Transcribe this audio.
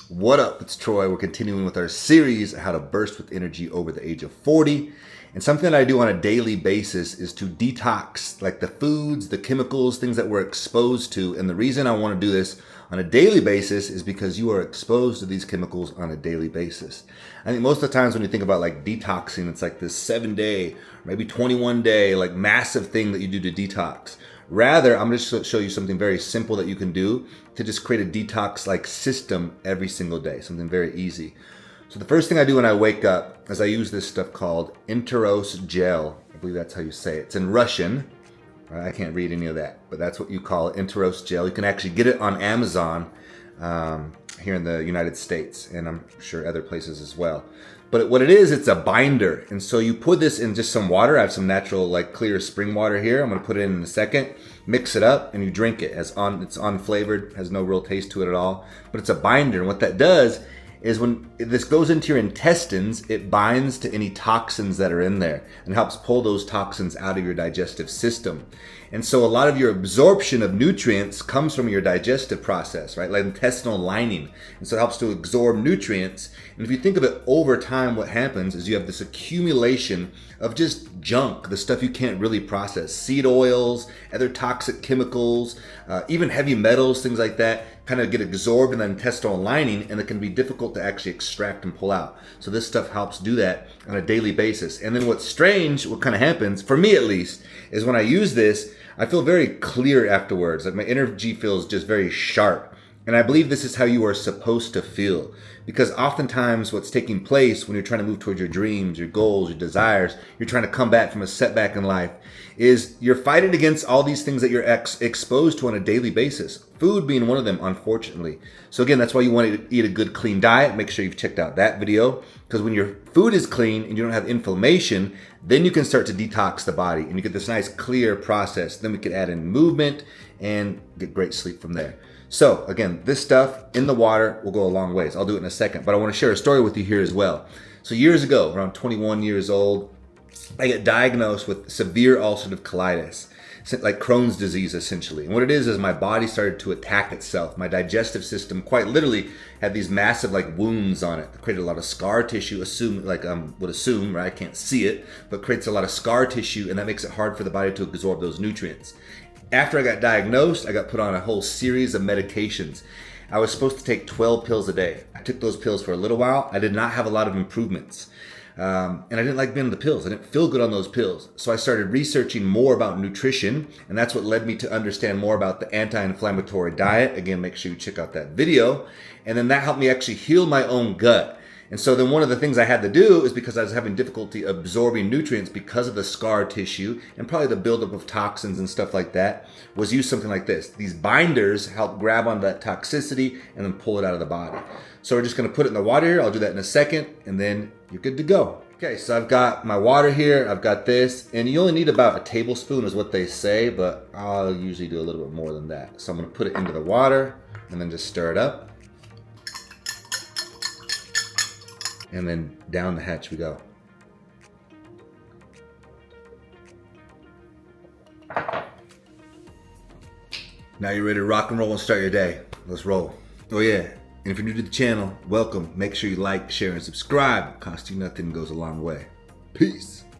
What up? It's Troy. We're continuing with our series, How to Burst with Energy Over the Age of 40. And something that I do on a daily basis is to detox, like the foods, the chemicals, things that we're exposed to. And the reason I want to do this on a daily basis is because you are exposed to these chemicals on a daily basis. I think most of the times when you think about like detoxing, it's like this 7-day, maybe 21-day, like massive thing that you do to detox. Rather, I'm going to show you something very simple that you can do to just create a detox like system every single day, something very easy. So the first thing I do when I wake up is I use this stuff called Enteros gel. I believe that's how you say it. It's in Russian. I can't read any of that, but that's what you call it, Enteros gel. You can actually get it on Amazon here in the United States, and I'm sure other places as well. But what it is, it's a binder. And so you put this in just some water. I have some natural, like clear spring water here. I'm going to put it in a second, mix it up, and you drink it. It's unflavored, has no real taste to it at all. But it's a binder. And what that does is when this goes into your intestines, it binds to any toxins that are in there and helps pull those toxins out of your digestive system. And so a lot of your absorption of nutrients comes from your digestive process, right? Like intestinal lining. And so it helps to absorb nutrients. And if you think of it over time, what happens is you have this accumulation of just junk, the stuff you can't really process, seed oils, other toxic chemicals, even heavy metals, things like that, kind of get absorbed in the intestinal lining, and it can be difficult to actually extract and pull out. So this stuff helps do that on a daily basis. And then what's strange, what kind of happens, for me at least, is when I use this, I feel very clear afterwards. Like my energy feels just very sharp. And I believe this is how you are supposed to feel. Because oftentimes what's taking place when you're trying to move towards your dreams, your goals, your desires, you're trying to come back from a setback in life, is you're fighting against all these things that you're exposed to on a daily basis. Food being one of them, unfortunately. So again, that's why you want to eat a good, clean diet. Make sure you've checked out that video. Because when your food is clean and you don't have inflammation, then you can start to detox the body. And you get this nice, clear process. Then we can add in movement and get great sleep from there. So again, this stuff in the water will go a long ways. I'll do it in a second, but I want to share a story with you here as well. So years ago, around 21 years old, I get diagnosed with severe ulcerative colitis, like Crohn's disease essentially. And what it is my body started to attack itself. My digestive system quite literally had these massive like wounds on it that created a lot of scar tissue, would assume, right? I can't see it, but creates a lot of scar tissue, and that makes it hard for the body to absorb those nutrients. After I got diagnosed, I got put on a whole series of medications. I was supposed to take 12 pills a day. I took those pills for a little while. I did not have a lot of improvements. And I didn't like being on the pills. I didn't feel good on those pills. So I started researching more about nutrition, and that's what led me to understand more about the anti-inflammatory diet. Again, make sure you check out that video. And then that helped me actually heal my own gut. And so then one of the things I had to do is, because I was having difficulty absorbing nutrients because of the scar tissue and probably the buildup of toxins and stuff like that, was use something like this. These binders help grab onto that toxicity and then pull it out of the body. So we're just going to put it in the water here. I'll do that in a second, and then you're good to go. Okay, so I've got my water here. I've got this, and you only need about a tablespoon is what they say, but I'll usually do a little bit more than that. So I'm going to put it into the water and then just stir it up. And then down the hatch we go. Now you're ready to rock and roll and start your day. Let's roll. Oh yeah, and if you're new to the channel, welcome. Make sure you like, share, and subscribe. It costs you nothing, goes a long way. Peace.